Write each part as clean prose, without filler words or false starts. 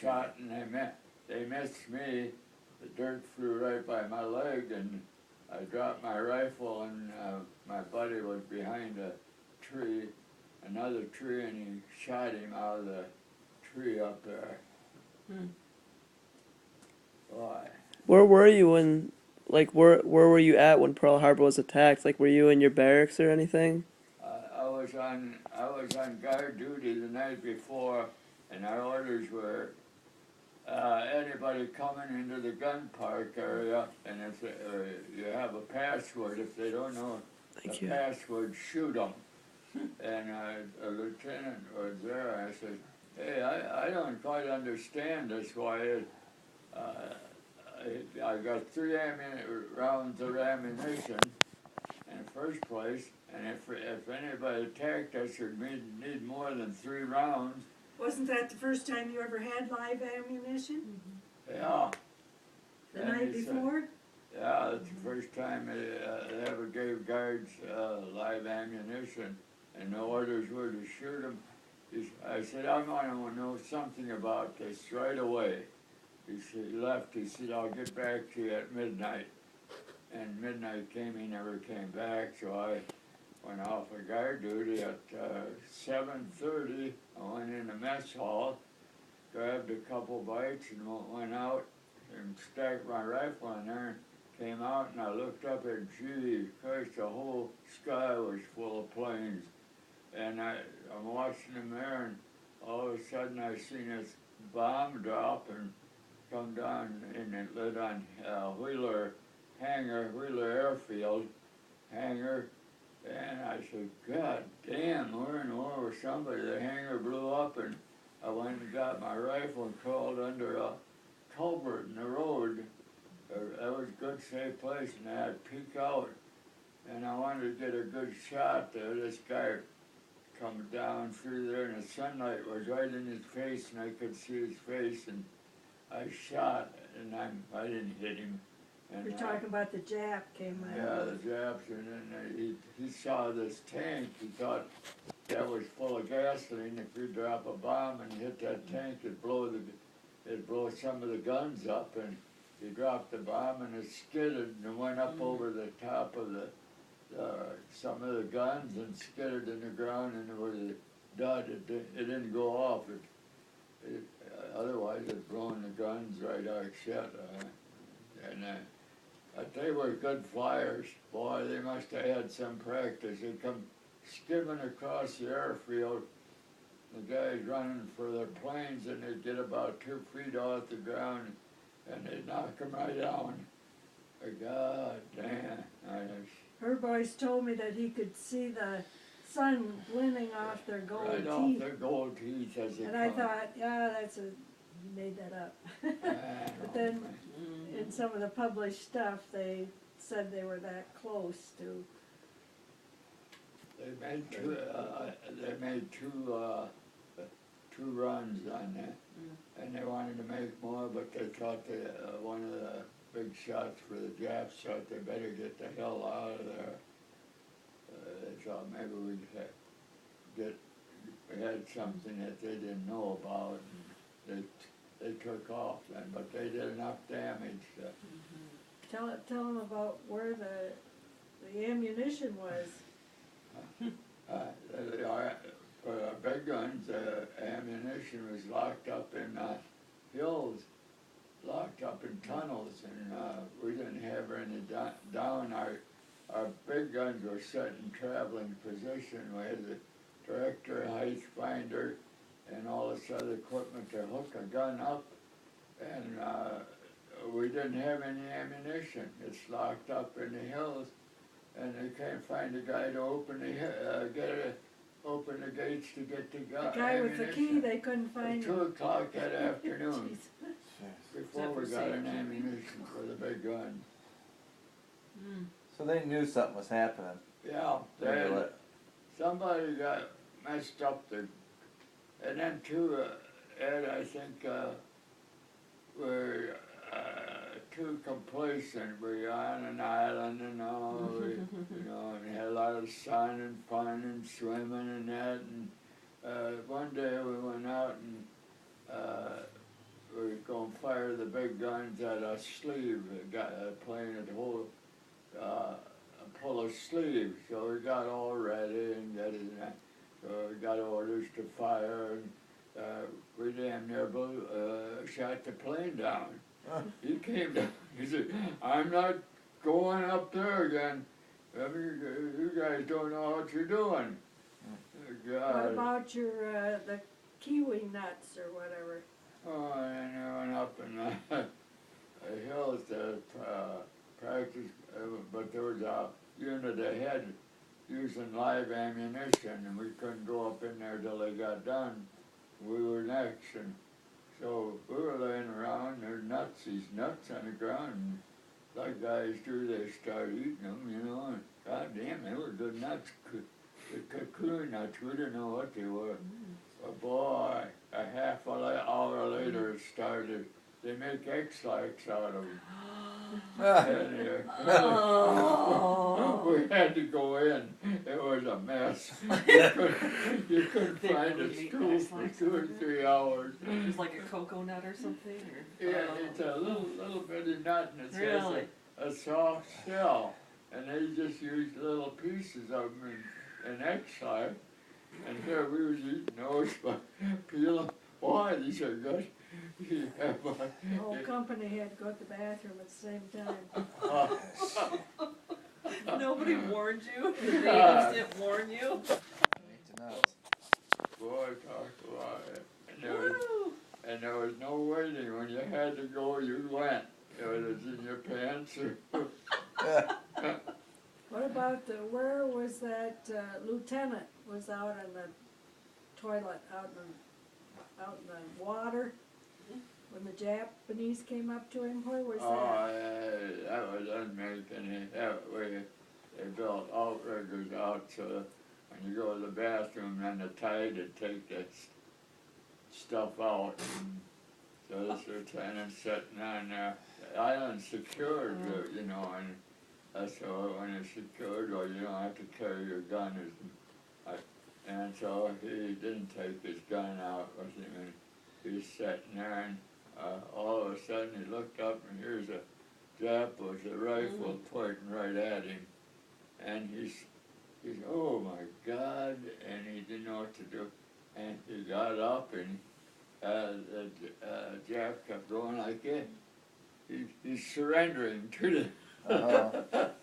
shot and they missed me. The dirt flew right by my leg and I dropped my rifle and my buddy was behind a tree, another tree, and he shot him out of the tree up there. Boy. Where were you when, like, where were you at when Pearl Harbor was attacked? Like, were you in your barracks or anything? I was on guard duty the night before, and our orders were anybody coming into the gun park area, and if you have a password, if they don't know the password, shoot them. And a lieutenant was there. I said, "Hey, I don't quite understand this. Why I got 3 rounds of ammunition in the first place, and if anybody attacked us, we'd need more than 3 rounds." Wasn't that the first time you ever had live ammunition? Yeah. The night before? Yeah, that's the first time they ever gave guards live ammunition, and the orders were to shoot them. I said, "I want to know something about this right away." He left, he said, "I'll get back to you at midnight." And midnight came, he never came back, so I went off of guard duty at 7:30. I went in the mess hall, grabbed a couple bites and went out and stacked my rifle in there and came out, and I looked up and gee, Christ, the whole sky was full of planes. And I'm watching them there, and all of a sudden I seen this bomb drop and come down, and it lit on Wheeler Airfield hangar. And I said, "God damn, we're in war with somebody." The hangar blew up, and I went and got my rifle and crawled under a culvert in the road. That was a good, safe place, and I had to peek out. And I wanted to get a good shot there. This guy come down through there, and the sunlight was right in his face, and I could see his face, and I shot, and I didn't hit him. And You're talking about the Jap came out. yeah, the Japs, and then he saw this tank. He thought that was full of gasoline. If you drop a bomb and hit that tank, it'd blow some of the guns up. And he dropped the bomb, and it skidded and went up over the top of some of the guns and skidded in the ground, and there was a dud. It didn't go off. Otherwise, it'd blown the guns right out shut. But they were good flyers. Boy, they must have had some practice. They'd come skimming across the airfield, the guys running for their planes, and they'd get about 2 feet off the ground, and they'd knock them right down. God damn. Her boys told me that he could see the sun glinting off their gold right teeth. off their gold teeth as they And come. I thought, yeah, he made that up. But then in some of the published stuff, they said they were that close to. They made two runs on that, and they wanted to make more, but they thought one of the big shots for the Japs thought they better get the hell out of there. They thought maybe we had something that they didn't know about, and they took off then, but they did enough damage. Tell them about where the ammunition was. For our big guns, ammunition was locked up in hills, locked up in tunnels, and we didn't have any down. Our big guns were set in traveling position. We had the director, height finder, and all this other equipment to hook a gun up, and we didn't have any ammunition. It's locked up in the hills, and they can't find a guy to open the gates to get the gun. The guy with the key, they couldn't find At him. 2 o'clock that afternoon, Jeez. before we got an ammunition for the big gun. So they knew something was happening. Yeah, somebody got messed up there. And then too, Ed, I think we're too complacent. We're on an island and all, and had a lot of sun and fun and swimming and that. And one day we went out and fire the big guns at a sleeve, a plane at the whole, pull a sleeve, so we got all ready and got it, so we got orders to fire, and, we damn near shot the plane down. He came down, he said, I'm not going up there again. I mean, you guys don't know what you're doing. God. What about your, the kiwi nuts or whatever? Oh, and I went up in the hills to practice, but there was a unit ahead using live ammunition, and we couldn't go up in there till they got done. We were next, and so we were laying around, there's nuts, these nuts on the ground, and like guys do, they start eating them, you know, and goddamn, they were good nuts, the cocoon nuts, we didn't know what they were. But boy, a half hour later it started, they make X-lax out of them. Oh. We had to go in, it was a mess. You couldn't They find really a make stool for X-lax 2 or 3 hours. It's like a cocoa nut or something, or? Yeah, it's a little bitty nut and it has Really? a soft shell. And they just used little pieces of them in X-lax. And here we was eating those, but peel them. Boy, these are good. Yeah, but, The whole company had to go to the bathroom at the same time. Nobody warned you? The neighbors didn't warn you? Ain't the nuts. boy, talk about it. Woo! And there was no waiting. When you had to go, you went. It was in your pants or. What about where was that lieutenant was out in the toilet, out in the water? When the Japanese came up to him, where was that? That was unmaking. They built outriggers out so when you go to the bathroom, then the tide would take that stuff out. And so this lieutenant sitting on there. The island's secured, you know, and so when it's secured, well, you don't have to carry your gun. And so he didn't take his gun out with him, and he's sitting there, and all of a sudden he looked up, and here's a Jap with a rifle pointing right at him, and he's oh my God, and he didn't know what to do, and he got up, and the Jap kept going like this. He's surrendering to the.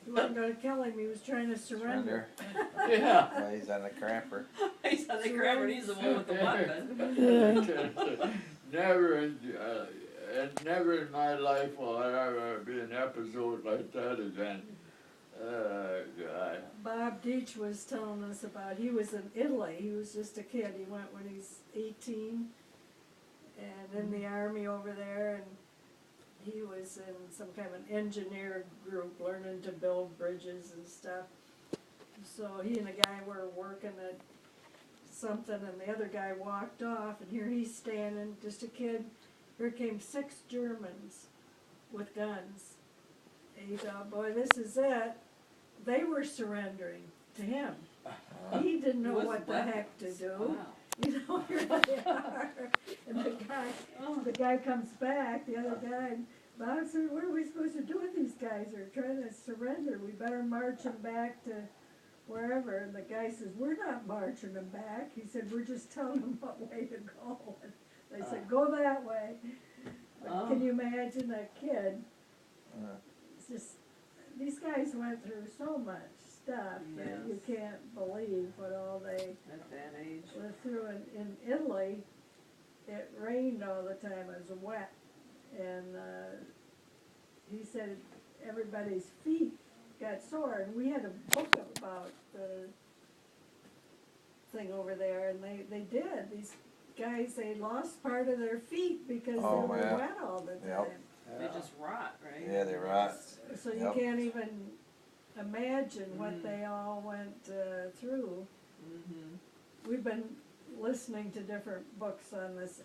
He wasn't gonna kill him, he was trying to surrender. Yeah. Well, he's on the cramper. He's on the grabber, and he's the one with the weapon. Never in my life will there ever be an episode like that again. God. Bob Deach was telling us about, he was in Italy, he was just a kid, he went when he's 18, and in the army over there, and he was in some kind of an engineer group learning to build bridges and stuff. So he and a guy were working at something, and the other guy walked off, and here he's standing, just a kid. Here came 6 Germans with guns. And he thought, boy, this is it. They were surrendering to him. He didn't know With what the heck to weapons. do. Wow. You know, here they are. And the guy comes back, the other guy, and Bob said, what are we supposed to do with these guys? They're trying to surrender. We better march them back to wherever. And the guy says, we're not marching them back. He said, we're just telling them what way to go. And they said, go that way. But can you imagine a kid? It's just, these guys went through so much stuff that you can't believe what all they At that age. went through. In Italy, it rained all the time, it was wet, and he said everybody's feet got sore, and we had a book about the thing over there, and they did. These guys, they lost part of their feet because they were wet all the time. They just rot, right? Yeah, they rot. So you can't even imagine what they all went through. Mm-hmm. We've been listening to different books on this